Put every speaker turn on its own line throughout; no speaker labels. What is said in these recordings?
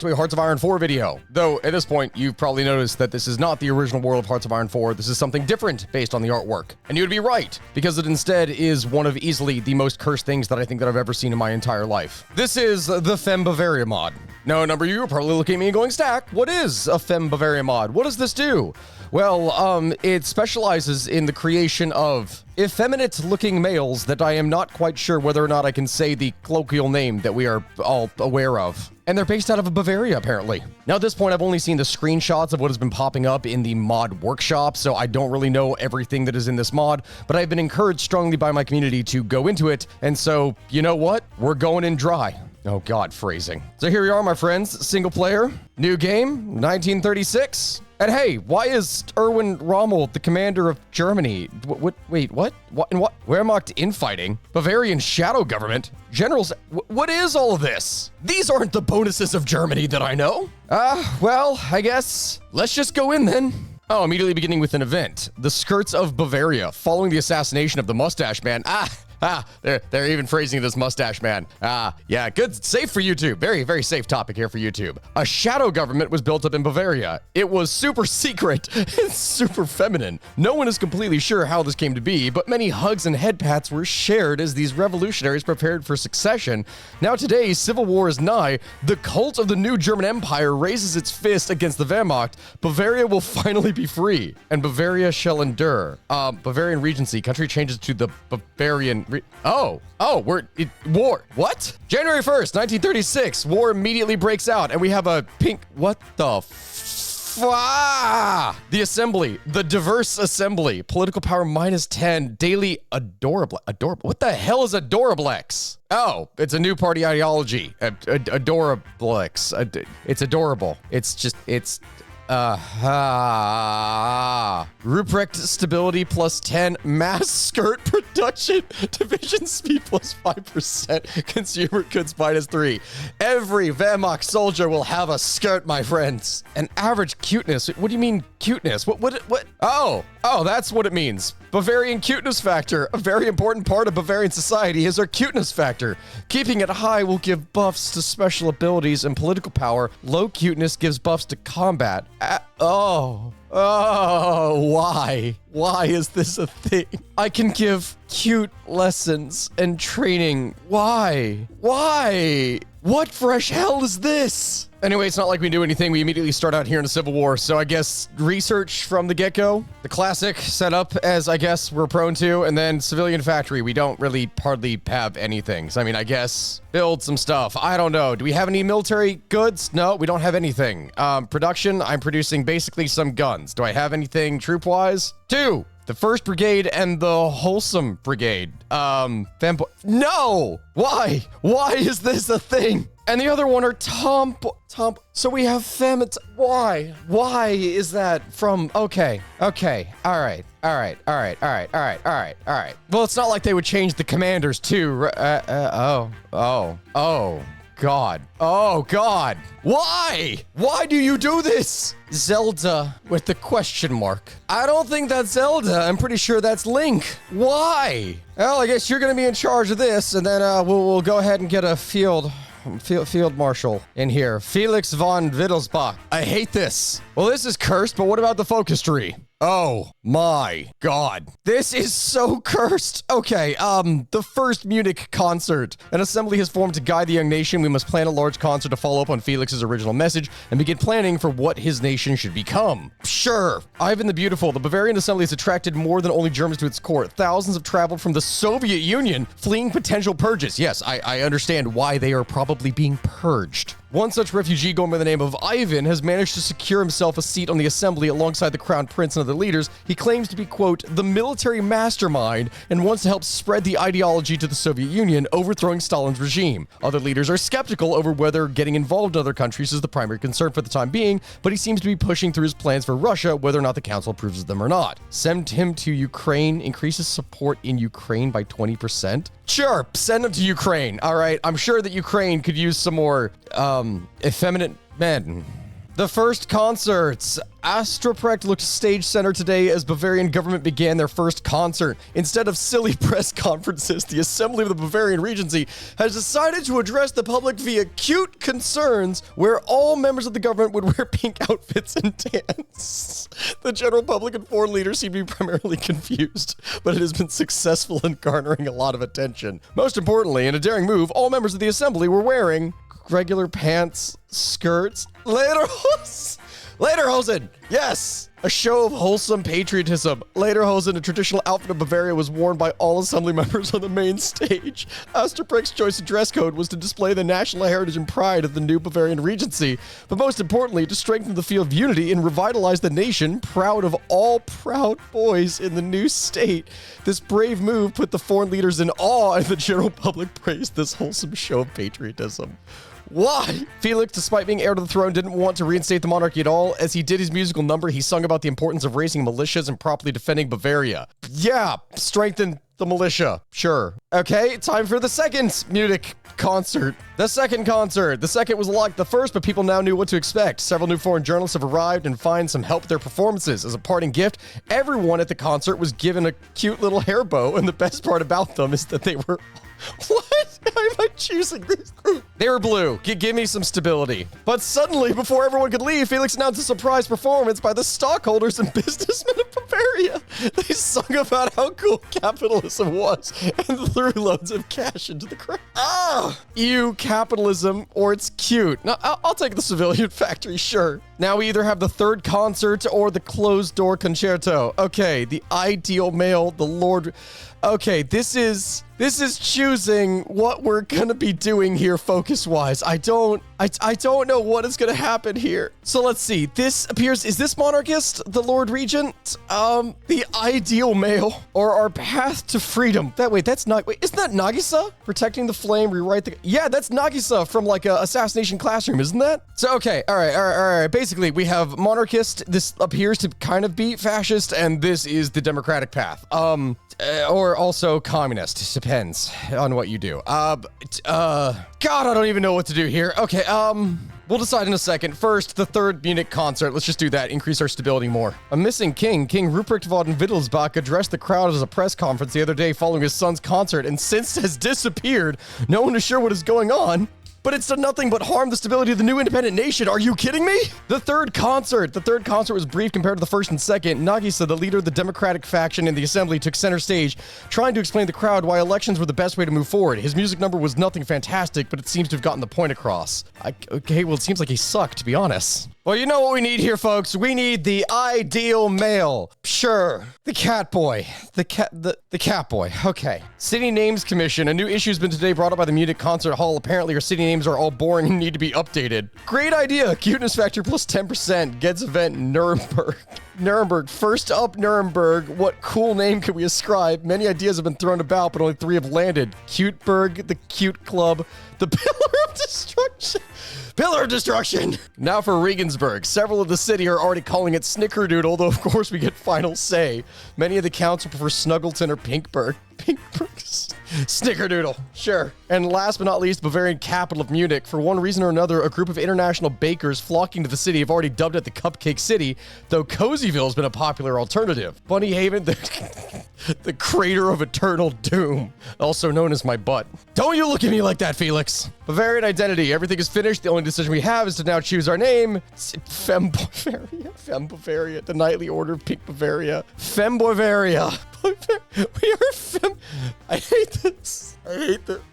to a Hearts of Iron 4 video. Though, at this point, you've probably noticed that this is not the original world of Hearts of Iron 4. This is something different based on the artwork. And you would be right, because it instead is one of easily the most cursed things that I think that I've ever seen in my entire life. This is the Fem Bavaria mod. Now, a number of you are probably looking at me and going, Stack, what is a Fem Bavaria mod? What does this do? Well, it specializes in the creation of effeminate-looking males that I am not quite sure whether or not I can say the colloquial name that we are all aware of. And they're based out of Bavaria, apparently. Now, at this point, I've only seen the screenshots of what has been popping up in the mod workshop, so I don't really know everything that is in this mod, but I've been encouraged strongly by my community to go into it, and so, you know what? We're going in dry. Oh God, phrasing. So here we are, my friends. Single player, new game, 1936. And hey, why is Erwin Rommel the commander of Germany? Wait, what? What? Wehrmacht infighting? Bavarian shadow government? Generals? What is all of this? These aren't the bonuses of Germany that I know. Well, I guess let's just go in then. Oh, immediately beginning with an event. The Skirts of Bavaria, following the assassination of the Mustache Man. They're even phrasing this Mustache Man. Yeah, good, safe for YouTube. Very, very safe topic here for YouTube. A shadow government was built up in Bavaria. It was super secret and super feminine. No one is completely sure how this came to be, but many hugs and head pats were shared as these revolutionaries prepared for succession. Now today, civil war is nigh. The cult of the new German Empire raises its fist against the Wehrmacht. Bavaria will finally be free, and Bavaria shall endure. Bavarian Regency, country changes to the Bavarian... war. What? January 1st, 1936, war immediately breaks out, and we have a pink... What the The Assembly, the Diverse Assembly, political power -10, daily adorable. What the hell is Adorablex? Oh, it's a new party ideology. Adorablex. It's adorable. It's Ruprecht stability +10, mass skirt production, division speed +5%, consumer goods -3. Every Wehrmacht soldier will have a skirt, my friends. And average cuteness. What do you mean cuteness? What? Oh, that's what it means. Bavarian cuteness factor. A very important part of Bavarian society is our cuteness factor. Keeping it high will give buffs to special abilities and political power. Low cuteness gives buffs to combat. Why? Why is this a thing? I can give cute lessons and training. Why? What fresh hell is this? Anyway, it's not like we do anything. We immediately start out here in a civil war. So I guess research from the get-go. The classic setup, as I guess we're prone to. And then civilian factory. We don't really hardly have anything. So I mean, I guess build some stuff. I don't know. Do we have any military goods? No, we don't have anything. Production, I'm producing basically some guns. Do I have anything troop-wise? 2. The 1st Brigade and the Wholesome Brigade. No! Why? Why is this a thing? And the other one are so we have why? Why is that from, okay, all right. Well, it's not like they would change the commanders too, God. Oh, God. Why? Why do you do this? Zelda with the question mark. I don't think that's Zelda. I'm pretty sure that's Link. Why? Well, I guess you're going to be in charge of this, and then we'll go ahead and get a field marshal in here. Felix von Wittelsbach. I hate this. Well, this is cursed, but what about the focus tree? Oh my God. This is so cursed. Okay, the first Munich concert. An assembly has formed to guide the young nation. We must plan a large concert to follow up on Felix's original message and begin planning for what his nation should become. Sure. Ivan the Beautiful. The Bavarian Assembly has attracted more than only Germans to its court. Thousands have traveled from the Soviet Union, fleeing potential purges. Yes, I understand why they are probably being purged. One such refugee going by the name of Ivan has managed to secure himself a seat on the assembly alongside the crown prince and other leaders. He claims to be, quote, the military mastermind and wants to help spread the ideology to the Soviet Union, overthrowing Stalin's regime. Other leaders are skeptical over whether getting involved in other countries is the primary concern for the time being, but he seems to be pushing through his plans for Russia, whether or not the council approves of them or not. Send him to Ukraine, increases support in Ukraine by 20%. Sure, send him to Ukraine. All right, I'm sure that Ukraine could use some more effeminate men. The first concerts. Astroprecht looked stage center today as Bavarian government began their first concert. Instead of silly press conferences, the Assembly of the Bavarian Regency has decided to address the public via cute concerns where all members of the government would wear pink outfits and dance. The general public and foreign leaders seem to be primarily confused, but it has been successful in garnering a lot of attention. Most importantly, in a daring move, all members of the Assembly were wearing regular pants, skirts, lederhosen, yes! A show of wholesome patriotism. Lederhosen, a traditional outfit of Bavaria, was worn by all assembly members on the main stage. Astroprecht's choice of dress code was to display the national heritage and pride of the new Bavarian Regency, but most importantly, to strengthen the feel of unity and revitalize the nation, proud of all proud boys in the new state. This brave move put the foreign leaders in awe, and the general public praised this wholesome show of patriotism. Why? Felix, despite being heir to the throne, didn't want to reinstate the monarchy at all. As he did his musical number, he sung about the importance of raising militias and properly defending Bavaria. Yeah, strengthen the militia. Sure. Okay, time for the second Munich concert. The second concert. The second was like the first, but people now knew what to expect. Several new foreign journalists have arrived and find some help with their performances. As a parting gift, everyone at the concert was given a cute little hair bow, and the best part about them is that they were... What? Why am I choosing this? They were blue. Give me some stability. But suddenly, before everyone could leave, Felix announced a surprise performance by the stockholders and businessmen of Bavaria. They sung about how cool capitalism was and threw loads of cash into the crowd. Ew, capitalism, or it's cute. No, I'll take the civilian factory, sure. Now we either have the third concert or the closed-door concerto. Okay, the ideal male, the Lord... Okay, this is choosing what we're gonna be doing here focus-wise. I don't know what is gonna happen here. So let's see. This appears, is this monarchist, the Lord Regent? The ideal male, or our path to freedom. That's not, isn't that Nagisa? Protecting the flame, rewrite the, yeah, that's Nagisa from like a assassination classroom, isn't that? So, okay, all right. Basically, we have monarchist, this appears to kind of be fascist, and this is the democratic path. Or also communist. It depends on what you do. God, I don't even know what to do here. Okay, we'll decide in a second. First, the third Munich concert. Let's just do that. Increase our stability more. A missing king, King Ruprecht von Wittelsbach, addressed the crowd at a press conference the other day following his son's concert and since has disappeared. No one is sure what is going on. But it's done nothing but harm the stability of the new independent nation. Are you kidding me? The third concert was brief compared to the first and second. Nagisa, the leader of the Democratic faction in the assembly, took center stage, trying to explain to the crowd why elections were the best way to move forward. His music number was nothing fantastic, but it seems to have gotten the point across. Okay, well, it seems like he sucked, to be honest. Well, you know what we need here, folks? We need the ideal male. Sure. The cat boy. The cat boy. Okay. City Names Commission. A new issue has been today brought up by the Munich Concert Hall. Apparently, our city names are all boring and need to be updated. Great idea. Cuteness factor plus 10%. Gets event Nuremberg. Nuremberg. First up, Nuremberg. What cool name could we ascribe? Many ideas have been thrown about, but only 3 have landed. Cuteberg, the Cute Club, the Pillar of Destruction. Pillar of Destruction! Now for Regensburg. Several of the city are already calling it Snickerdoodle, though of course we get final say. Many of the council prefer Snuggleton or Pinkberg. Snickerdoodle, sure. And last but not least, Bavarian capital of Munich. For one reason or another, a group of international bakers flocking to the city have already dubbed it the Cupcake City, though Cozyville has been a popular alternative. Bunny Haven, the crater of eternal doom, also known as my butt. Don't you look at me like that, Felix. Bavarian identity. Everything is finished. The only decision we have is to now choose our name. Fem Bavaria. The Knightly Order of Pink Bavaria. Fem Bavaria. We are fem... I hate this.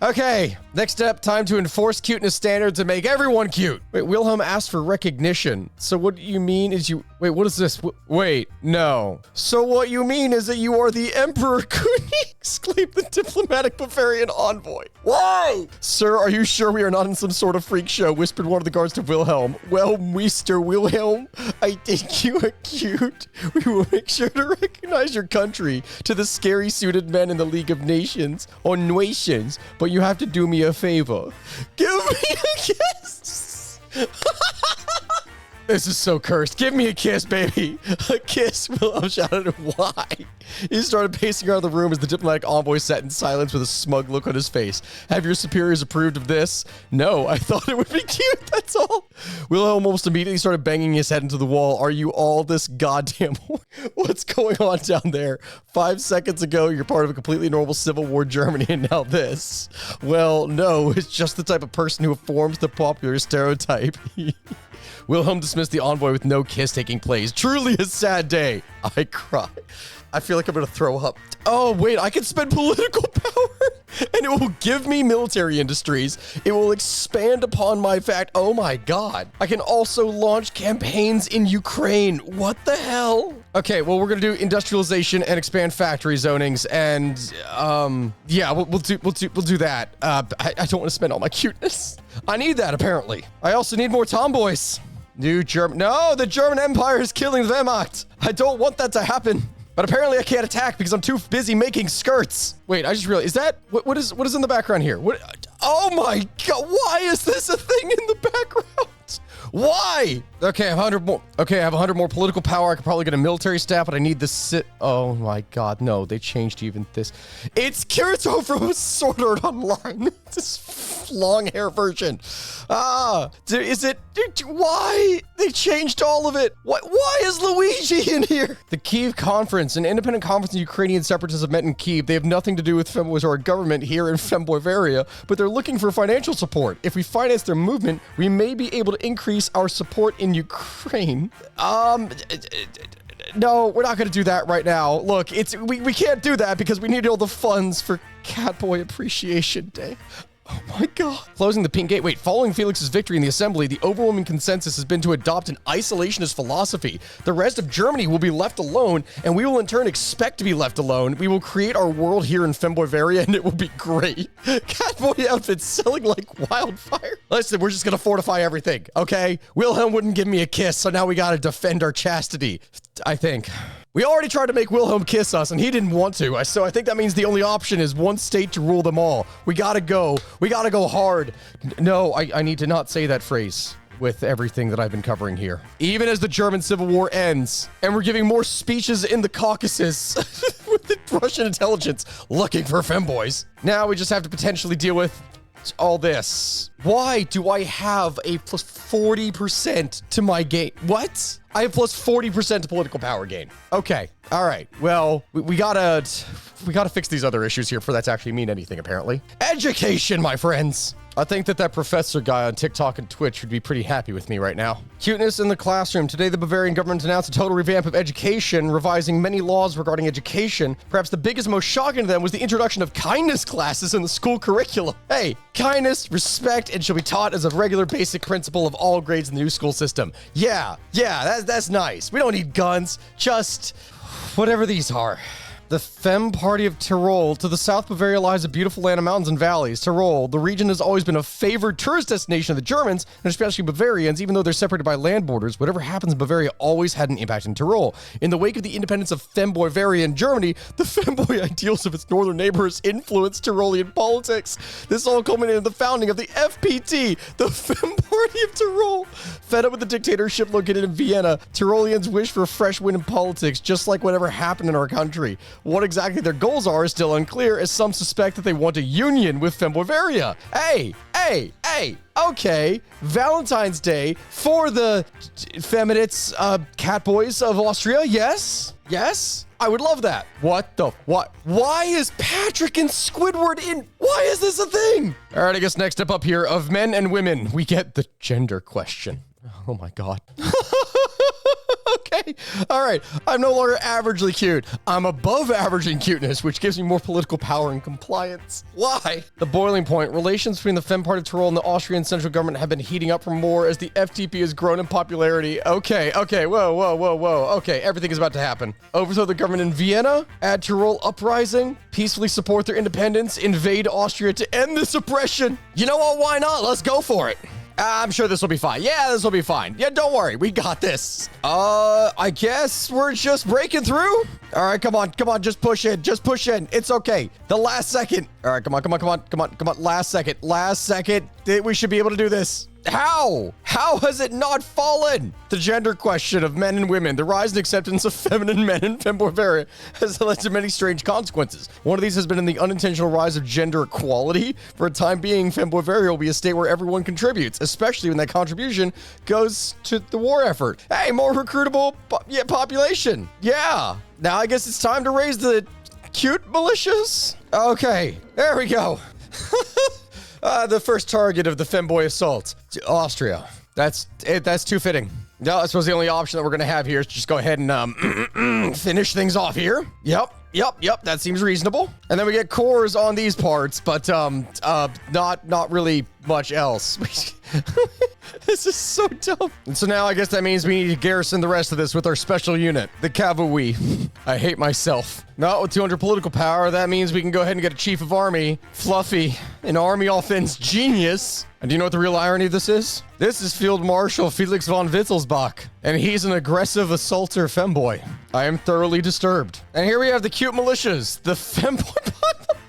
Okay, next step, time to enforce cuteness standards and make everyone cute. Wait, Wilhelm asked for recognition. So what you mean is you... Wait, what is this? Wait, no. So what you mean is that you are the Emperor König, exclaimed the diplomatic Bavarian envoy. Why? Sir, are you sure we are not in some sort of freak show? Whispered one of the guards to Wilhelm. Well, Mr. Wilhelm, I think you are cute. We will make sure to recognize your country to the scary suited men in the League of Nations, or nations, but you have to do me a favor. Give me a kiss. This is so cursed. Give me a kiss, baby. A kiss. Wilhelm shouted, why? He started pacing around the room as the diplomatic envoy sat in silence with a smug look on his face. Have your superiors approved of this? No, I thought it would be cute, that's all. Wilhelm almost immediately started banging his head into the wall. Are you all this goddamn... What's going on down there? 5 seconds ago, you're part of a completely normal Civil War Germany, and now this. Well, no, it's just the type of person who forms the popular stereotype. Wilhelm dismissed the envoy with no kiss taking place. Truly a sad day. I cry. I feel like I'm gonna throw up. Oh, wait, I can spend political power and it will give me military industries. It will expand upon my fact. Oh my God. I can also launch campaigns in Ukraine. What the hell? Okay, well, we're gonna do industrialization and expand factory zonings and, yeah, we'll do that. I don't want to spend all my cuteness. I need that, apparently. I also need more tomboys. No, the German Empire is killing the Wehrmacht. I don't want that to happen. But apparently I can't attack because I'm too busy making skirts. Wait, I just realized, is that, what is in the background here? What? Oh my God, why is this a thing in the background? Why? Okay, I have 100 more. Okay, I have 100 more political power. I could probably get a military staff, but I need the oh my God, no, they changed even this. It's Kirito from Sword Art Online. This long hair version. Is it, why? They changed all of it. Why is Luigi in here? The Kyiv Conference, an independent conference of Ukrainian separatists have met in Kyiv. They have nothing to do with femboys or our government here in Bavaria, but they're looking for financial support. If we finance their movement, we may be able to increase our support in Ukraine. No, we're not going to do that right now. Look, we can't do that because we need all the funds for Catboy Appreciation Day. Oh my God. Closing the pink gate. Wait, following Felix's victory in the assembly, the overwhelming consensus has been to adopt an isolationist philosophy. The rest of Germany will be left alone, and we will in turn expect to be left alone. We will create our world here in Bavaria, and it will be great. Catboy outfits selling like wildfire. Listen, we're just gonna fortify everything, okay? Wilhelm wouldn't give me a kiss, so now we gotta defend our chastity, I think. We already tried to make Wilhelm kiss us, and he didn't want to. So I think that means the only option is one state to rule them all. We gotta go. We gotta go hard. No, I need to not say that phrase with everything that I've been covering here. Even as the German Civil War ends, and we're giving more speeches in the Caucasus with the Russian intelligence looking for femboys. Now we just have to potentially deal with all this. Why do I have a plus 40% to my gain? What? I have plus 40% to political power gain. Okay. All right. Well, we gotta fix these other issues here for that to actually mean anything, apparently. Education, my friends. I think that professor guy on TikTok and Twitch would be pretty happy with me right now. Cuteness in the classroom. Today, the Bavarian government announced a total revamp of education, revising many laws regarding education. Perhaps the biggest, most shocking to them was the introduction of kindness classes in the school curriculum. Hey, kindness, respect, and shall be taught as a regular basic principle of all grades in the new school system. Yeah, that's nice. We don't need guns, just whatever these are. The Femme Party of Tyrol. To the south, Bavaria lies a beautiful land of mountains and valleys. Tyrol, the region has always been a favored tourist destination of the Germans, and especially Bavarians, even though they're separated by land borders. Whatever happens in Bavaria always had an impact in Tyrol. In the wake of the independence of Bavaria in Germany, the femboy ideals of its northern neighbors influenced Tyrolean politics. This all culminated in the founding of the FPT, the Femme Party of Tyrol. Fed up with the dictatorship located in Vienna, Tyroleans wish for a fresh wind in politics, just like whatever happened in our country. What exactly their goals are is still unclear, as some suspect that they want a union with Bavaria. Hey, okay. Valentine's Day for the feminists, catboys of Austria, yes? I would love that. What? Why is Patrick and Squidward in? Why is this a thing? All right, I guess next step up here of men and women, we get the gender question. Oh my God. Okay. All right. I'm no longer averagely cute. I'm above average in cuteness, which gives me more political power and compliance. Why? The boiling point. Relations between the Femme Party of Tyrol and the Austrian central government have been heating up for more as the FDP has grown in popularity. Okay. Whoa. Okay. Everything is about to happen. Overthrow the government in Vienna. Add Tyrol uprising. Peacefully support their independence. Invade Austria to end this oppression. You know what? Why not? Let's go for it. I'm sure this will be fine. Yeah, this will be fine. Yeah, don't worry. We got this. I guess we're just breaking through. All right, come on. Just push in. It's okay. The last second. All right, come on. Last second. We should be able to do this. How? How has it not fallen? The gender question of men and women, the rise and acceptance of feminine men in Bavaria has led to many strange consequences. One of these has been in the unintentional rise of gender equality. For a time being, Bavaria will be a state where everyone contributes, especially when that contribution goes to the war effort. Hey, more recruitable population. Yeah. Now I guess it's time to raise the cute militias. Okay, there we go. The first target of the femboy assault, Austria. That's it. That's too fitting. No, I suppose the only option that we're gonna have here is just go ahead and finish things off here. Yep. That seems reasonable. And then we get cores on these parts, but not really much else. This is so dumb. And so now I guess that means we need to garrison the rest of this with our special unit, the cavalry. I hate myself. Not with 200 political power. That means we can go ahead and get a chief of army, Fluffy, an army offense genius. And do you know what the real irony of this is? This is Field Marshal Felix von Wittelsbach, and he's an aggressive assaulter femboy. I am thoroughly disturbed. And here we have the cute militias, the femboy.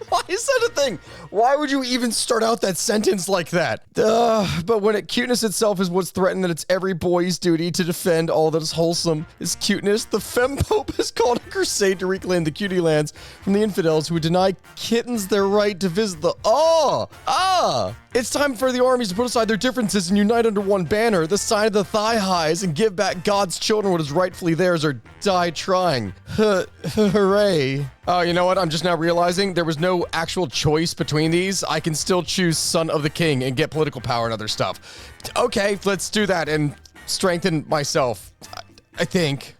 Why is that a thing? Why would you even start out that sentence like that? But when cuteness itself is what's threatened, then it's every boy's duty to defend all that is wholesome. Is cuteness. The fempope has called a crusade to reclaim the cutie lands from the infidels who deny kittens their right to visit the... It's time for the armies to put aside their differences and unite under one banner, the sign of the thigh highs, and give back God's children what is rightfully theirs or die trying. Hooray. Oh, you know what? I'm just now realizing there was no actual choice between these. I can still choose Son of the King and get political power and other stuff. Okay, let's do that and strengthen myself, I think.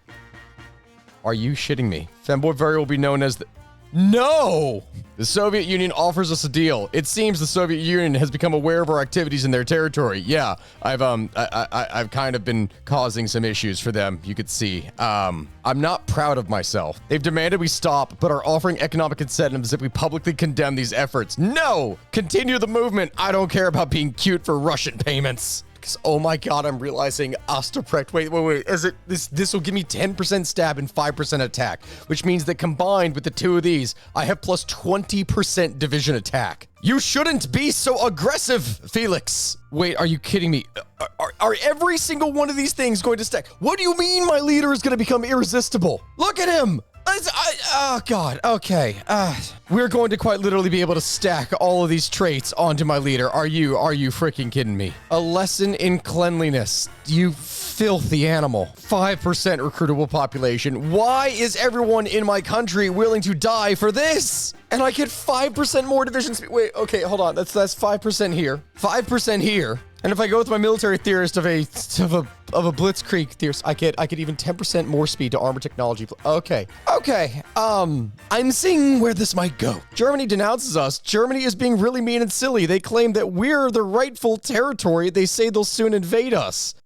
Are you shitting me? Bavaria will be known as the... No! The Soviet Union offers us a deal. It seems the Soviet Union has become aware of our activities in their territory. Yeah, I've kind of been causing some issues for them, you could see. I'm not proud of myself. They've demanded we stop, but are offering economic incentives if we publicly condemn these efforts. No! Continue the movement. I don't care about being cute for Russian payments. Oh my god, I'm realizing Osterprecht. Wait. Is it this will give me 10% stab and 5% attack, which means that combined with the two of these, I have plus 20% division attack. You shouldn't be so aggressive, Felix. Wait, are you kidding me? Are every single one of these things going to stack? What do you mean my leader is going to become irresistible? Look at him. Oh god, okay. We're going to quite literally be able to stack all of these traits onto my leader. Are you freaking kidding me? A lesson in cleanliness, you filthy animal. 5% recruitable population. Why is everyone in my country willing to die for this? And I get 5% more division speed. Wait, okay, hold on. That's 5% here. 5% here. And if I go with my military theorist of a blitzkrieg theorist, I could even 10% more speed to armor technology. Okay. I'm seeing where this might go. Germany denounces us. Germany is being really mean and silly. They claim that we're the rightful territory. They say they'll soon invade us.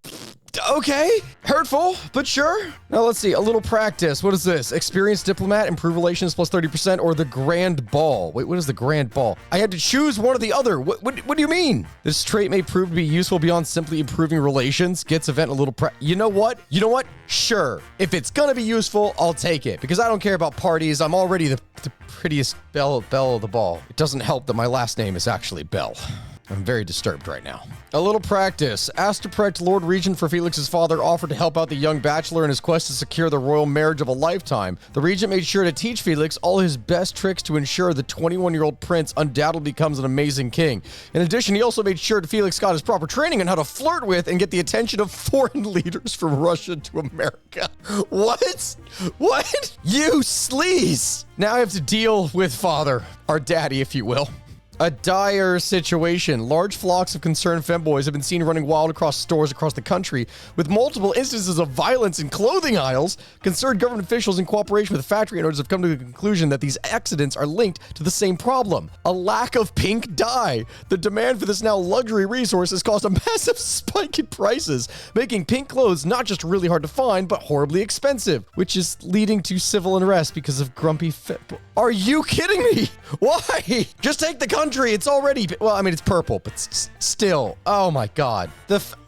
Okay, hurtful, but sure. Now let's see, a little practice. What is this? Experienced diplomat, improve relations plus 30%, or the grand ball? Wait, what is the grand ball? I had to choose one or the other. What do you mean? This trait may prove to be useful beyond simply improving relations. Gets event a little You know what? Sure. If it's gonna be useful, I'll take it, because I don't care about parties. I'm already the prettiest belle of the ball. It doesn't help that my last name is actually Bell. I'm very disturbed right now. A little practice. Asterprecht, Lord Regent for Felix's father, offered to help out the young bachelor in his quest to secure the royal marriage of a lifetime. The regent made sure to teach Felix all his best tricks to ensure the 21-year-old prince undoubtedly becomes an amazing king. In addition, he also made sure that Felix got his proper training on how to flirt with and get the attention of foreign leaders from Russia to America. What? You sleaze! Now I have to deal with father, our daddy, if you will. A dire situation. Large flocks of concerned femboys have been seen running wild across stores across the country, with multiple instances of violence in clothing aisles. Concerned government officials in cooperation with factory owners have come to the conclusion that these accidents are linked to the same problem: a lack of pink dye. The demand for this now luxury resource has caused a massive spike in prices, making pink clothes not just really hard to find, but horribly expensive, which is leading to civil unrest because of grumpy Are you kidding me? Why? Just take the country country. It's already, well, I mean, it's purple, but still. Oh my God.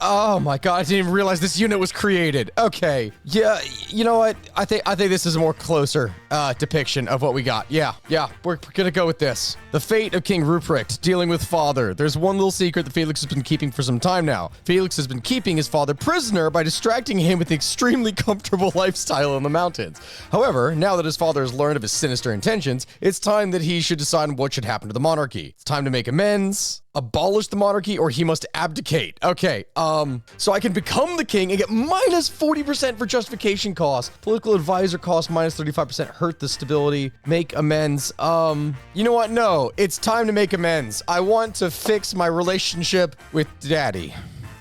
Oh my God. I didn't even realize this unit was created. Okay. Yeah. You know what? I think this is a more closer depiction of what we got. Yeah. We're gonna go with this. The fate of King Ruprecht, dealing with father. There's one little secret that Felix has been keeping for some time now. Felix has been keeping his father prisoner by distracting him with an extremely comfortable lifestyle in the mountains. However, now that his father has learned of his sinister intentions, it's time that he should decide what should happen to the monarchy. It's time to make amends, abolish the monarchy, or he must abdicate. Okay, so I can become the king and get minus 40% for justification costs. Political advisor costs minus 35%, hurt the stability, make amends. You know what? No, it's time to make amends. I want to fix my relationship with daddy.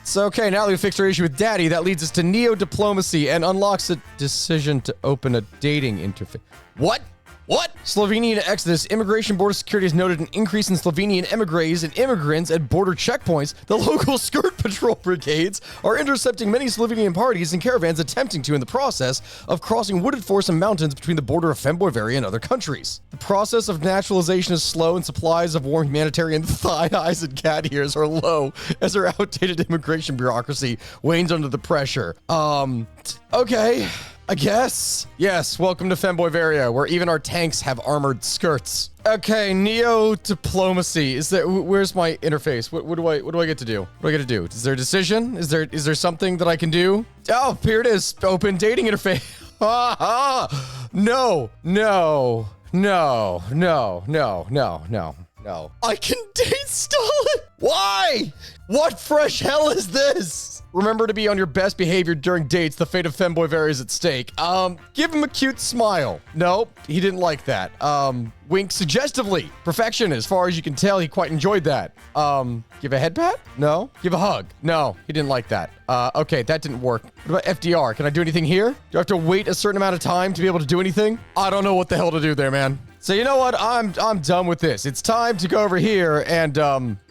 So, okay, now that we fixed our issue with daddy, that leads us to neo-diplomacy and unlocks a decision to open a dating interface. What? Slovenian exodus. Immigration Border Security has noted an increase in Slovenian emigres and immigrants at border checkpoints. The local skirt patrol brigades are intercepting many Slovenian parties and caravans attempting to, in the process of crossing wooded forests and mountains between the border of Bavaria and other countries. The process of naturalization is slow and supplies of warm humanitarian thigh highs and cat ears are low as our outdated immigration bureaucracy wanes under the pressure. Okay. I guess. Yes, welcome to Bavaria, where even our tanks have armored skirts. Okay, neo-diplomacy. Where's my interface? What do I get to do? What do I get to do? Is there a decision? Is there something that I can do? Oh, here it is. Open dating interface. No. I can date Stalin. Why? What fresh hell is this? Remember to be on your best behavior during dates. The fate of Bavaria is at stake. Give him a cute smile. Nope, he didn't like that. Wink suggestively. Perfection, as far as you can tell, he quite enjoyed that. Give a head pat? No. Give a hug? No, he didn't like that. Okay, that didn't work. What about FDR? Can I do anything here? Do I have to wait a certain amount of time to be able to do anything? I don't know what the hell to do there, man. So you know what? I'm done with this. It's time to go over here and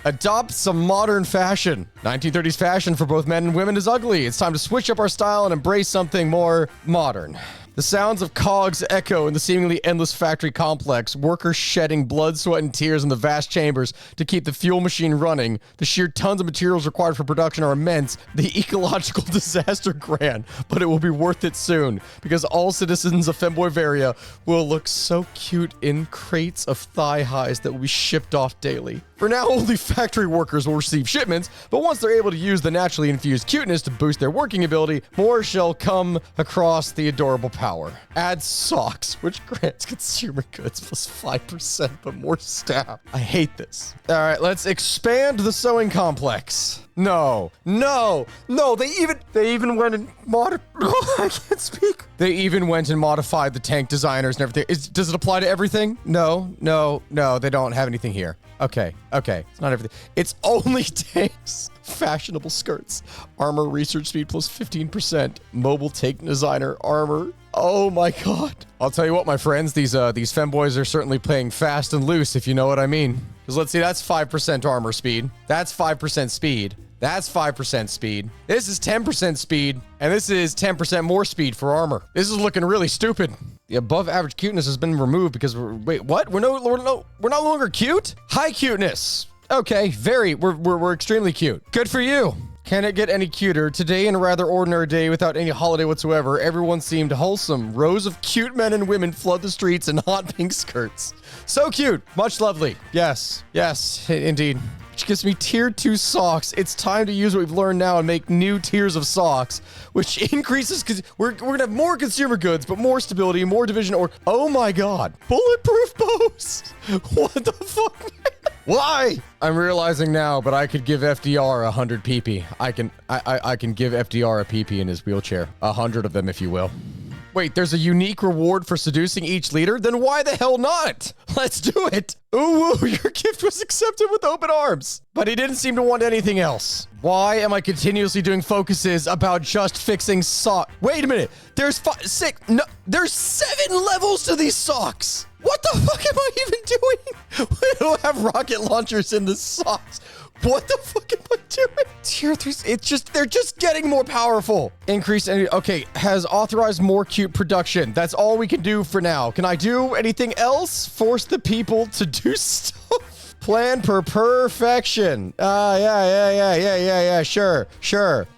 adopt some modern fashion. 1930s fashion for both men and women is ugly. It's time to switch up our style and embrace something more modern. The sounds of cogs echo in the seemingly endless factory complex, workers shedding blood, sweat, and tears in the vast chambers to keep the fuel machine running. The sheer tons of materials required for production are immense. The ecological disaster grand, but it will be worth it soon, because all citizens of Bavaria will look so cute in crates of thigh highs that will be shipped off daily. For now, only factory workers will receive shipments, but once they're able to use the naturally infused cuteness to boost their working ability, more shall come across the adorable power. Add socks, which grants consumer goods plus 5%, but more staff. I hate this. All right, let's expand the sewing complex. No, they even went and I can't speak. They even went and modified the tank designers and everything. Does it apply to everything? No, they don't have anything here. Okay, it's not everything. It's only tanks. Fashionable skirts. Armor research speed plus 15%. Mobile tank designer armor. Oh my God. I'll tell you what, my friends, these femboys are certainly playing fast and loose, if you know what I mean. Because let's see, that's 5% armor speed. That's 5% speed. That's 5% speed. This is 10% speed. And this is 10% more speed for armor. This is looking really stupid. The above average cuteness has been removed because wait, what? We're no longer cute? High cuteness. Okay, we're extremely cute. Good for you. Can it get any cuter? Today, in a rather ordinary day without any holiday whatsoever, everyone seemed wholesome. Rows of cute men and women flood the streets in hot pink skirts. So cute. Much lovely. Yes, indeed. Which gives me tier 2 socks. It's time to use what we've learned now and make new tiers of socks, which increases because we're gonna have more consumer goods, but more stability, more division, or oh my God, bulletproof bows. What the fuck? Why? I'm realizing now, but I could give FDR 100 PP. I can give FDR a PP in his wheelchair. 100 of them, if you will. Wait, there's a unique reward for seducing each leader? Then why the hell not? Let's do it. Ooh, your gift was accepted with open arms. But he didn't seem to want anything else. Why am I continuously doing focuses about just fixing socks? Wait a minute. There's 7 levels to these socks. What the fuck am I even doing? We don't have rocket launchers in the socks. What the fuck am I doing? Tier 3, they're just getting more powerful. Increase energy. Okay, has authorized more cute production. That's all we can do for now. Can I do anything else? Force the people to do stuff? Plan per perfection. Yeah, sure.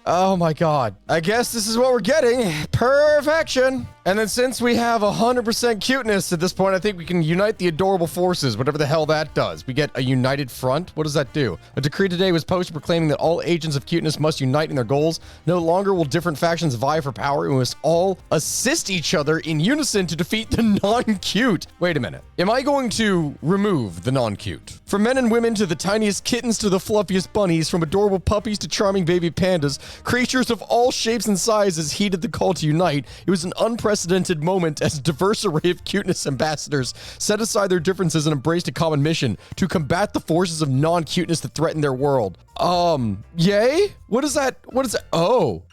Oh my God. I guess this is what we're getting. Perfection. And then since we have 100% cuteness at this point, I think we can unite the adorable forces, whatever the hell that does. We get a united front. What does that do? A decree today was posted proclaiming that all agents of cuteness must unite in their goals. No longer will different factions vie for power. We must all assist each other in unison to defeat the non-cute. Wait a minute. Am I going to remove the non-cute? From men and women to the tiniest kittens to the fluffiest bunnies, from adorable puppies to charming baby pandas, creatures of all shapes and sizes heeded the call to unite. It was an unprecedented moment as a diverse array of cuteness ambassadors set aside their differences and embraced a common mission to combat the forces of non-cuteness that threaten their world. Yay? What is that? Oh,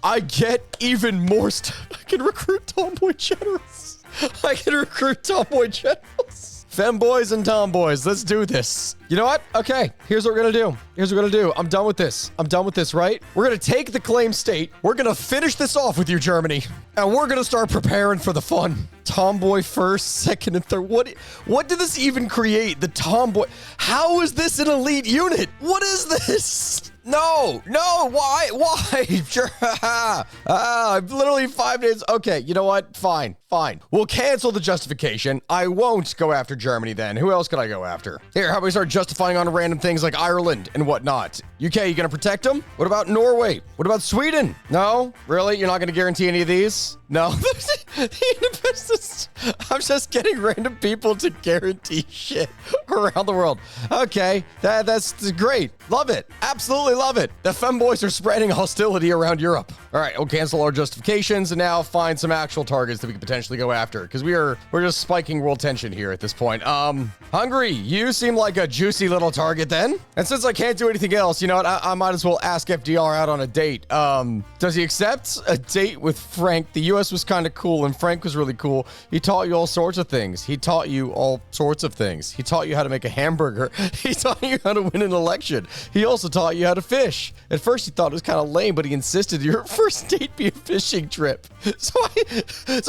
I get even more stuff. I can recruit tomboy generals. Femboys and tomboys, let's do this. You know what? Okay, here's what we're gonna do. I'm done with this, right? We're gonna take the claim state. We're gonna finish this off with you, Germany. And we're gonna start preparing for the fun. Tomboy first, second, and third. What did this even create? The tomboy. How is this an elite unit? What is this? No, why? Sure. Literally 5 days. Okay, you know what? Fine. We'll cancel the justification. I won't go after Germany then. Who else can I go after? Here, how about we start justifying on random things like Ireland and whatnot? UK, you gonna protect them? What about Norway? What about Sweden? No? Really? You're not gonna guarantee any of these? No? I'm just getting random people to guarantee shit around the world. Okay, that's great. Love it. Absolutely love it. The femboys are spreading hostility around Europe. All right, we'll cancel our justifications and now find some actual targets that we can potentially go after, because we're just spiking world tension here at this point. Hungary, you seem like a juicy little target then. And since I can't do anything else, you know what? I might as well ask FDR out on a date. Does he accept a date with Frank? The US was kind of cool and Frank was really cool. He taught you all sorts of things. He taught you how to make a hamburger. He taught you how to win an election. He also taught you how to fish. At first he thought it was kind of lame, but he insisted your first date be a fishing trip. So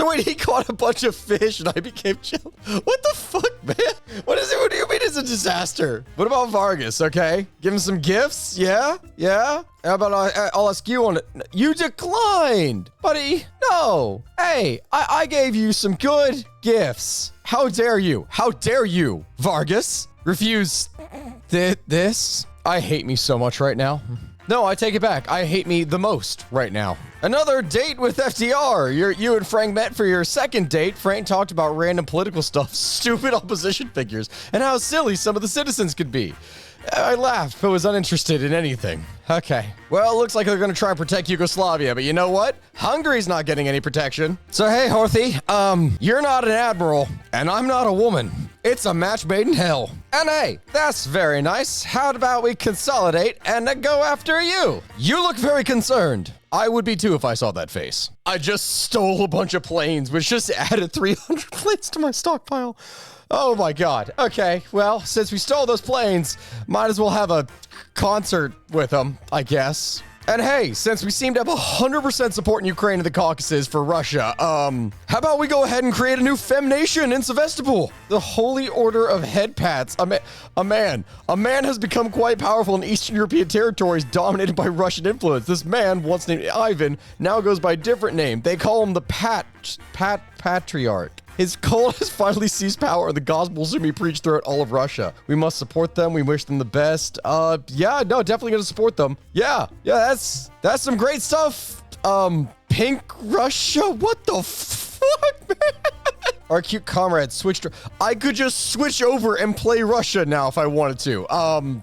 wait, he caught a bunch of fish and I became jealous. What the fuck, man? What do you mean it's a disaster? What about Vargas, okay? Give him some gifts? Yeah? How about I'll ask you on it. You declined, buddy. No. Hey, I gave you some good gifts. How dare you, Vargas? Refuse this? I hate me so much right now. No, I take it back. I hate me the most right now. Another date with FDR. You and Frank met for your second date. Frank talked about random political stuff, stupid opposition figures, and how silly some of the citizens could be. I laughed, but was uninterested in anything. Okay. Well, it looks like they're going to try and protect Yugoslavia, but you know what? Hungary's not getting any protection. So, hey, Horthy, you're not an admiral, and I'm not a woman. It's a match made in hell. And hey, that's very nice. How about we consolidate and go after you? You look very concerned. I would be too if I saw that face. I just stole a bunch of planes, which just added 300 planes to my stockpile. Oh my God. Okay, well, since we stole those planes, might as well have a concert with them, I guess. And hey, since we seem to have 100% support in Ukraine and the Caucasus for Russia, how about we go ahead and create a new fem nation in Sevastopol? The Holy Order of Head Pats. A man has become quite powerful in Eastern European territories dominated by Russian influence. This man, once named Ivan, now goes by a different name. They call him the Patriarch. His cult has finally seized power, and the gospel will soon be preached throughout all of Russia. We must support them. We wish them the best. Yeah, no, definitely gonna support them. Yeah, that's some great stuff. Pink Russia? What the fuck, man? Our cute comrades switched. I could just switch over and play Russia now if I wanted to.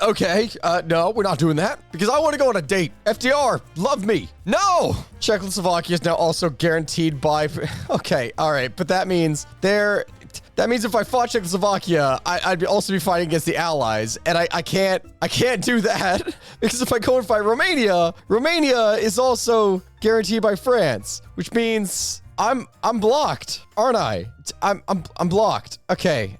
Okay, no, we're not doing that because I want to go on a date. FDR, love me. No! Czechoslovakia is now also guaranteed by... Okay, all right, but that means if I fought Czechoslovakia, I'd also be fighting against the Allies, and I can't do that because if I go and fight Romania is also guaranteed by France, which means I'm blocked, aren't I? I'm blocked. Okay.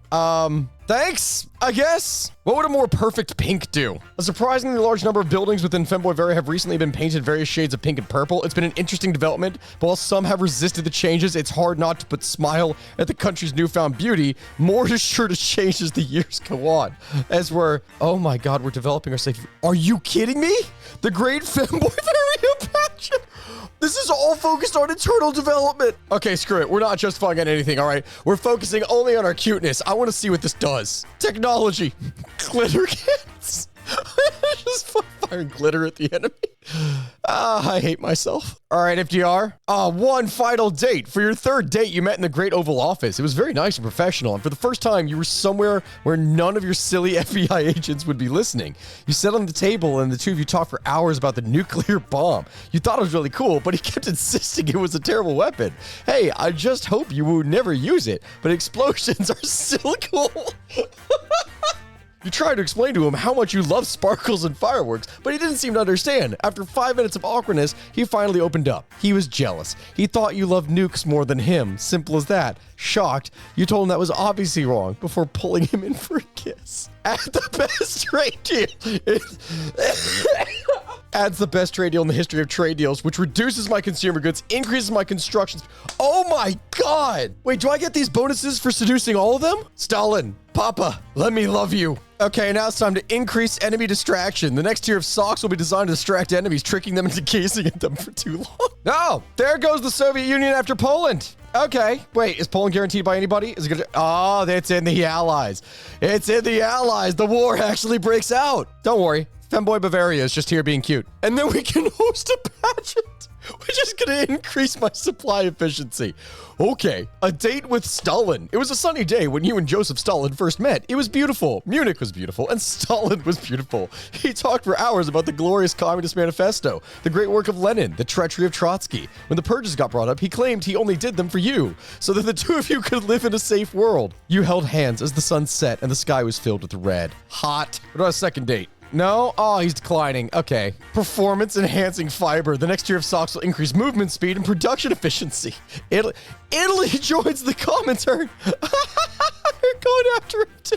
Thanks, I guess. What would a more perfect pink do? A surprisingly large number of buildings within Femboy Bavaria have recently been painted various shades of pink and purple. It's been an interesting development, but while some have resisted the changes, it's hard not to but smile at the country's newfound beauty. More is sure to change as the years go on. As we're, oh my God, we're developing our safety. Are you kidding me? The Great Femboy Bavaria pageant. This is all focused on internal development. Okay, screw it. We're not justifying on anything, all right? We're focusing only on our cuteness. I want to see what this does. Technology. Glitter cans. Just firing glitter at the enemy. I hate myself. All right, FDR. One final date. For your third date, you met in the Great Oval Office. It was very nice and professional, and for the first time, you were somewhere where none of your silly FBI agents would be listening. You sat on the table, and the two of you talked for hours about the nuclear bomb. You thought it was really cool, but he kept insisting it was a terrible weapon. Hey, I just hope you would never use it, but explosions are still cool. You tried to explain to him how much you love sparkles and fireworks, but he didn't seem to understand. After 5 minutes of awkwardness, he finally opened up. He was jealous. He thought you loved nukes more than him. Simple as that. Shocked, you told him that was obviously wrong before pulling him in for a kiss. At the best trade deal. Adds the best trade deal in the history of trade deals, which reduces my consumer goods, increases my construction. Oh my God. Wait, do I get these bonuses for seducing all of them? Stalin, Papa, let me love you. Okay, now it's time to increase enemy distraction. The next tier of socks will be designed to distract enemies, tricking them into gazing at them for too long. Oh, there goes the Soviet Union after Poland. Okay, wait, is Poland guaranteed by anybody? Is it gonna? Oh, it's in the Allies. It's in the Allies. The war actually breaks out. Don't worry. Femboy Bavaria is just here being cute. And then we can host a pageant, which is going to increase my supply efficiency. Okay, a date with Stalin. It was a sunny day when you and Joseph Stalin first met. It was beautiful. Munich was beautiful, and Stalin was beautiful. He talked for hours about the glorious Communist Manifesto, the great work of Lenin, the treachery of Trotsky. When the purges got brought up, he claimed he only did them for you, so that the two of you could live in a safe world. You held hands as the sun set and the sky was filled with red. Hot. What about a second date? No? Oh, he's declining. Okay. Performance enhancing fiber. The next tier of socks will increase movement speed and production efficiency. Italy joins the Comintern. They're going after him too.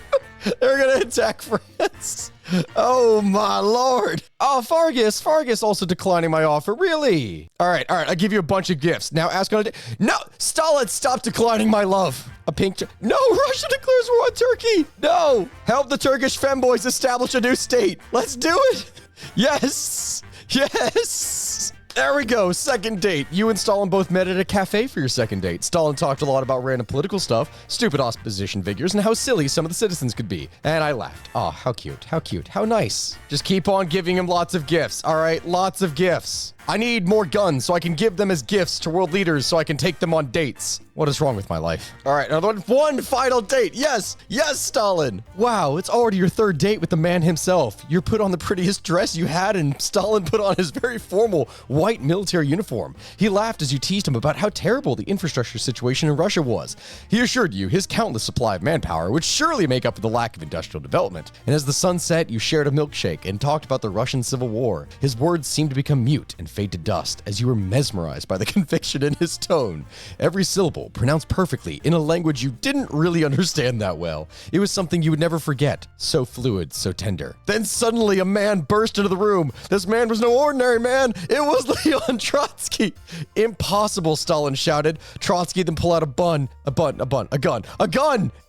They're going to attack France. Oh my lord. Oh, Fargus also declining my offer. Really? All right. I'll give you a bunch of gifts. Now ask on a No, Stalin, stop declining my love. A pink No, Russia declares war on Turkey. No. Help the Turkish femboys establish a new state. Let's do it. Yes. Yes. There we go. Second date. You and Stalin both met at a cafe for your second date. Stalin talked a lot about random political stuff, stupid opposition figures, and how silly some of the citizens could be. And I laughed. Oh, how cute. How cute. How nice. Just keep on giving him lots of gifts. All right. Lots of gifts. I need more guns so I can give them as gifts to world leaders so I can take them on dates. What is wrong with my life? All right, another one final date. Yes, Stalin. Wow, it's already your third date with the man himself. You put on the prettiest dress you had, and Stalin put on his very formal white military uniform. He laughed as you teased him about how terrible the infrastructure situation in Russia was. He assured you his countless supply of manpower would surely make up for the lack of industrial development. And as the sun set, you shared a milkshake and talked about the Russian Civil War. His words seemed to become mute and fade to dust as you were mesmerized by the conviction in his tone. Every syllable pronounced perfectly in a language you didn't really understand that well. It was something you would never forget. So fluid, so tender. Then suddenly a man burst into the room. This man was no ordinary man. It was Leon Trotsky. Impossible, Stalin shouted. Trotsky then pulled out a gun,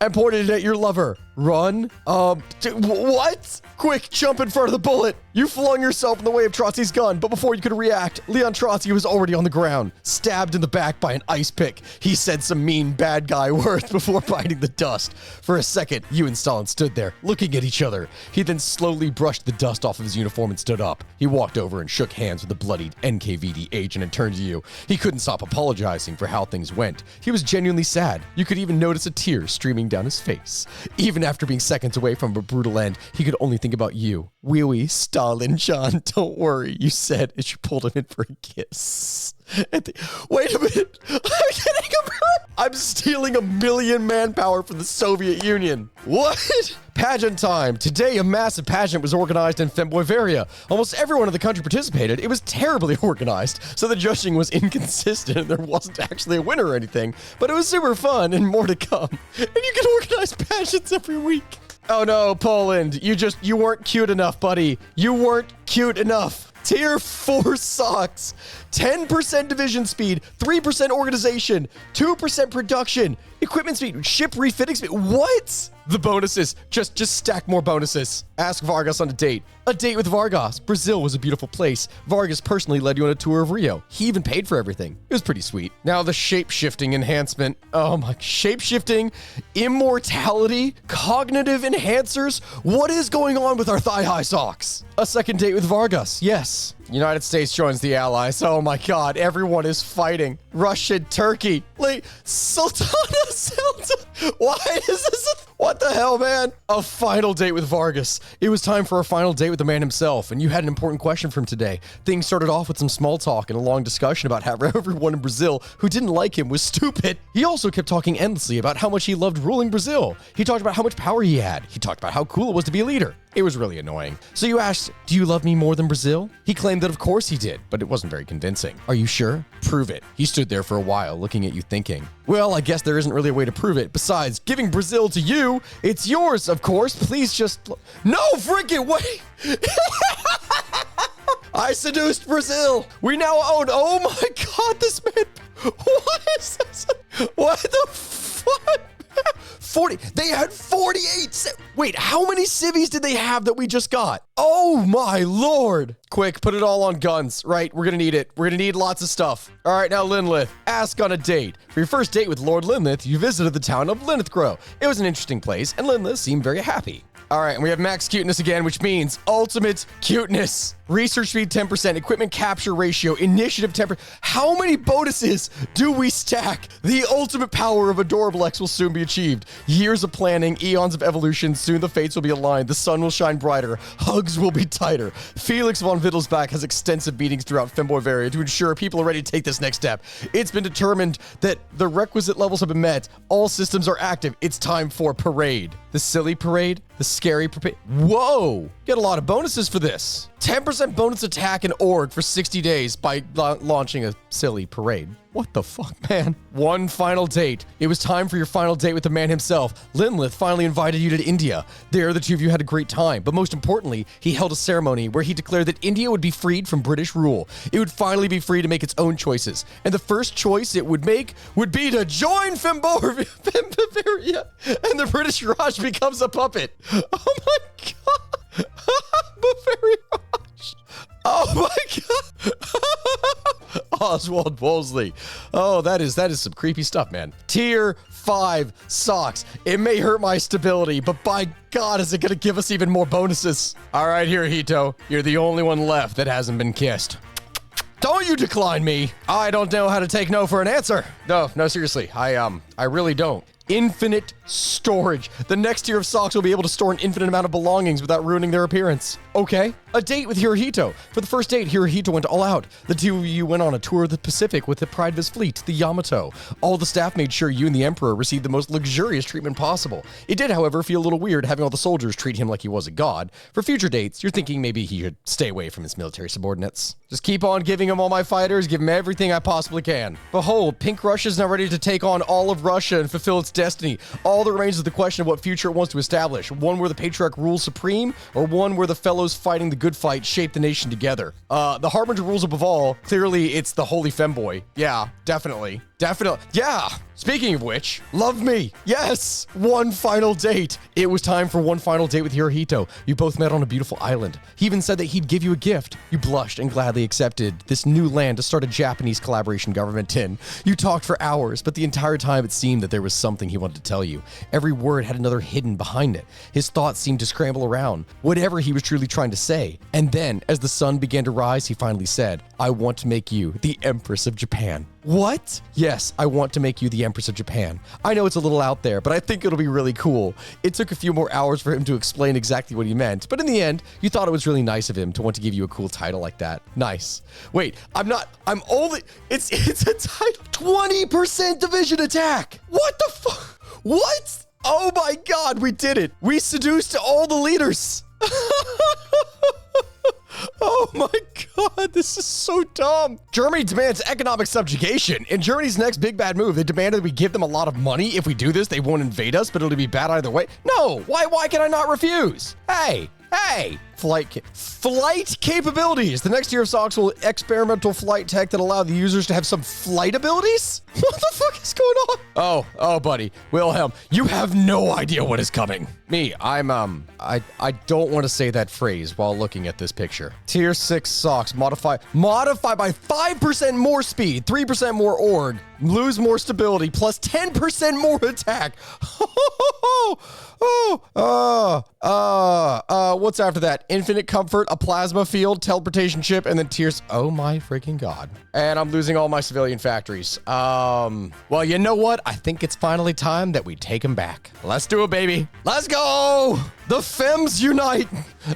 and pointed it at your lover. Run? What? Quick, jump in front of the bullet. You flung yourself in the way of Trotsky's gun, but before you could react, Leon Trotsky was already on the ground, stabbed in the back by an ice pick. He said some mean bad guy words before biting the dust. For a second, you and Stalin stood there, looking at each other. He then slowly brushed the dust off of his uniform and stood up. He walked over and shook hands with the bloodied NKVD agent and turned to you. He couldn't stop apologizing for how things went. He was genuinely sad. You could even notice a tear streaming down his face. Even after being seconds away from a brutal end, he could only think about you. Wee Stalin, John, don't worry, you said as you pulled him in for a kiss. Wait a minute. I'm stealing 1 million manpower from the Soviet Union. What? Pageant time. Today, a massive pageant was organized in Bavaria. Almost everyone in the country participated. It was terribly organized, so the judging was inconsistent and there wasn't actually a winner or anything. But it was super fun and more to come. And you can organize pageants every week. Oh no, Poland. You weren't cute enough, buddy. You weren't cute enough. Tier 4 socks. 10% division speed, 3% organization, 2% production, equipment speed, ship refitting speed. What? The bonuses. Just stack more bonuses. Ask Vargas on a date. A date with Vargas. Brazil was a beautiful place. Vargas personally led you on a tour of Rio. He even paid for everything. It was pretty sweet. Now the shape-shifting enhancement. Oh my, shape-shifting, immortality, cognitive enhancers. What is going on with our thigh-high socks? A second date with Vargas. Yes. United States joins the Allies. Oh my God, everyone is fighting. Russia, Turkey, Sultana Selta. Why is this? What the hell, man? A final date with Vargas. It was time for a final date with the man himself, and you had an important question for him today. Things started off with some small talk and a long discussion about how everyone in Brazil who didn't like him was stupid. He also kept talking endlessly about how much he loved ruling Brazil. He talked about how much power he had. He talked about how cool it was to be a leader. It was really annoying. So you asked, do you love me more than Brazil? He claimed that of course he did, but it wasn't very convincing. Are you sure? Prove it. He stood there for a while looking at you thinking, well, I guess there isn't really a way to prove it. Besides, giving Brazil to you, it's yours, of course. Please just... No, freaking wait! I seduced Brazil. We now own... Oh my God, this man... What is this? What the fuck? 40. They had 48. Wait, how many civvies did they have that we just got? Oh my Lord. Quick, put it all on guns, right? We're gonna need it. We're gonna need lots of stuff. All right, now Linlith, ask on a date. For your first date with Lord Linlith, you visited the town of Linlithgrow. It was an interesting place, and Linlith seemed very happy. All right, and we have max cuteness again, which means ultimate cuteness. Research speed 10%, equipment capture ratio, initiative 10%. How many bonuses do we stack? The ultimate power of Adorable X will soon be achieved. Years of planning, eons of evolution, soon the fates will be aligned. The sun will shine brighter, hugs will be tighter. Felix von Wittelsbach has extensive meetings throughout Bavaria to ensure people are ready to take this next step. It's been determined that the requisite levels have been met. All systems are active. It's time for parade. The silly parade, the scary parade. Whoa! Get a lot of bonuses for this. 10% bonus attack and org for 60 days by launching a silly parade. What the fuck, man? One final date. It was time for your final date with the man himself. Linlith finally invited you to India. There, the two of you had a great time, but most importantly, he held a ceremony where he declared that India would be freed from British rule. It would finally be free to make its own choices. And the first choice it would make would be to join Bavaria, and the British Raj becomes a puppet. Oh my God. Bavaria Raj. Oh my God. Oswald Wolseley. Oh, that is some creepy stuff, man. Tier 5 socks. It may hurt my stability, but by God, is it going to give us even more bonuses? All right, Hirohito, you're the only one left that hasn't been kissed. Don't you decline me. I don't know how to take no for an answer. No, seriously. I really don't. Infinite storage. The next tier of socks will be able to store an infinite amount of belongings without ruining their appearance. Okay. A date with Hirohito. For the first date, Hirohito went all out. The two of you went on a tour of the Pacific with the pride of his fleet, the Yamato. All the staff made sure you and the Emperor received the most luxurious treatment possible. It did, however, feel a little weird having all the soldiers treat him like he was a god. For future dates, you're thinking maybe he should stay away from his military subordinates. Just keep on giving him all my fighters, give him everything I possibly can. Behold, Pink Russia is now ready to take on all of Russia and fulfill its destiny. All that remains is the question of what future it wants to establish. One where the patriarch rules supreme, or one where the fellows fighting the good fight shape the nation together. The Harbinger rules above all. Clearly, it's the Holy Femboy. Yeah, definitely. Yeah. Speaking of which, love me. Yes. One final date. It was time for one final date with Hirohito. You both met on a beautiful island. He even said that he'd give you a gift. You blushed and gladly accepted this new land to start a Japanese collaboration government in. You talked for hours, but the entire time it seemed that there was something he wanted to tell you. Every word had another hidden behind it. His thoughts seemed to scramble around, whatever he was truly trying to say. And then, as the sun began to rise, he finally said, I want to make you the Empress of Japan. What? Yes, I want to make you the Empress of Japan. I know it's a little out there, but I think it'll be really cool. It took a few more hours for him to explain exactly what he meant, but in the end, you thought it was really nice of him to want to give you a cool title like that. Nice. Wait, it's a title. 20% division attack. What the fuck? What? Oh my God, we did it. We seduced all the leaders. Oh my God, this is so dumb. Germany demands economic subjugation. In Germany's next big bad move, they demanded that we give them a lot of money. If we do this, they won't invade us, but it'll be bad either way. No, why can I not refuse? Hey. Flight capabilities. The next tier of socks will experimental flight tech that allow the users to have some flight abilities? What the fuck is going on? Oh, buddy. Wilhelm, you have no idea what is coming. Me, I don't want to say that phrase while looking at this picture. Tier 6 socks, modify by 5% more speed, 3% more org, lose more stability, plus 10% more attack. What's after that? Infinite comfort, a plasma field, teleportation chip, and then tiers. Oh my freaking God. And I'm losing all my civilian factories. Well, you know what? I think it's finally time that we take them back. Let's do it, baby. Let's go. The Femmes unite.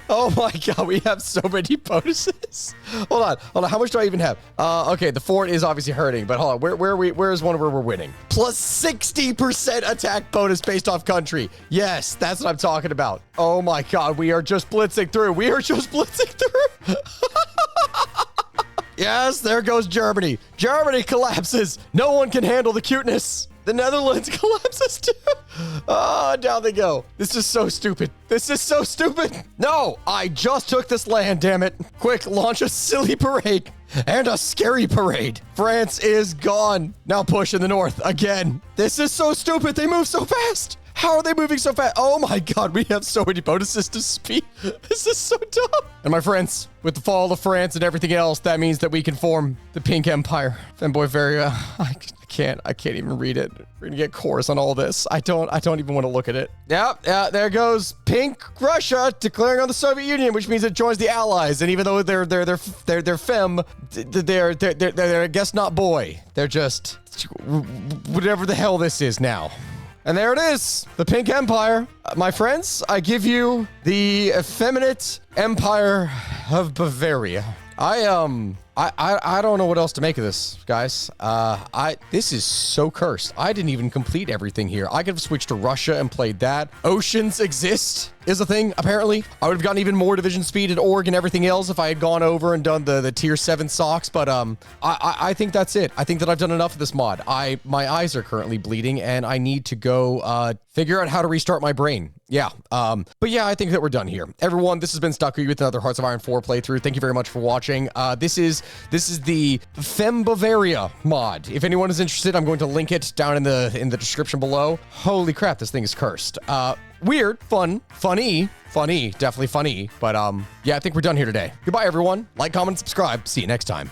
Oh my God, we have so many bonuses. Hold on. How much do I even have? Okay, the fort is obviously hurting, but hold on. Where's one where we're winning? Plus 60% attack bonus based off country. Yes, that's what I'm talking about. Oh my God, we are just blitzing through. Yes, there goes Germany. Germany collapses. No one can handle the cuteness. The Netherlands collapses too. Oh, down they go. This is so stupid. No, I just took this land, damn it. Quick, launch a silly parade and a scary parade. France is gone. Now push in the north again. This is so stupid. They move so fast. How are they moving so fast? Oh my God, we have so many bonuses to speed. This is so dumb. And my friends, with the fall of France and everything else, that means that we can form the Pink Empire. Bavaria, I can't even read it. We're gonna get chorus on all this. I don't even want to look at it. Yeah, there goes Pink Russia declaring on the Soviet Union, which means it joins the Allies. And even though they're femme, they're I guess not boy. They're just whatever the hell this is now. And there it is, the Pink Empire. My friends, I give you the effeminate Empire of Bavaria. I don't know what else to make of this, guys. This is so cursed. I didn't even complete everything here. I could have switched to Russia and played that. Oceans exist is a thing, apparently. I would have gotten even more division speed at org and everything else if I had gone over and done the tier 7 socks, but I think that's it. I think that I've done enough of this mod. My eyes are currently bleeding and I need to go figure out how to restart my brain. Yeah, but yeah, I think that we're done here. Everyone, this has been Stucker with another Hearts of Iron 4 playthrough. Thank you very much for watching. This is the Femme Bavaria mod. If anyone is interested, I'm going to link it down in the description below. Holy crap, this thing is cursed. Weird, funny, definitely funny. But yeah, I think we're done here today. Goodbye, everyone. Like, comment, and subscribe. See you next time.